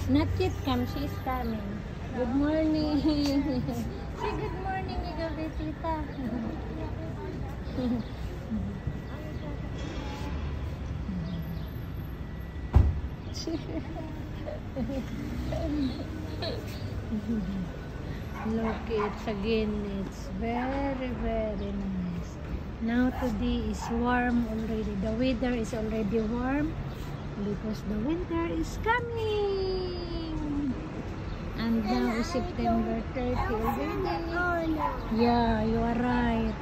Not yet come, she is coming. Good morning. Say good morning, ikaw kay tita. Look, it's again, it's very, very nice. Now today is warm already. The weather is already warm because the winter is coming. And now is September 30 already. Yeah, you are right.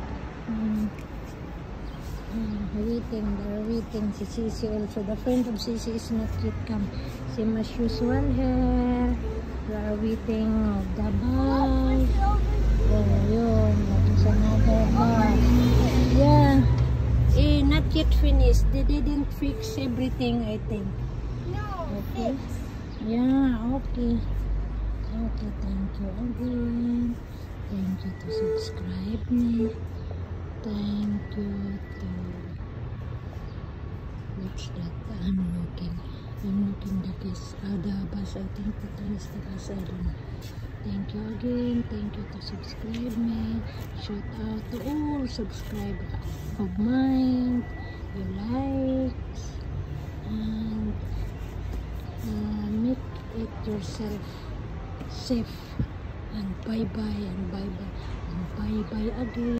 They're waiting. Si Sisi also. The friend of Sisi is not yet come. Same as usual here. We are waiting of the bus. Oh, yun. That is another bus. Yeah. Not yet finished. They didn't fix everything, I think. Okay. Yeah, okay. Okay, thank you again. Thank you to subscribe me. Thank you to watch that. I'm looking the bus. The bus, I think that is the bus. I don't know. Thank you again. Thank you to subscribe me. Shout out to all subscribers of mine. Your likes and make it yourself safe. And bye bye and bye bye and bye bye again.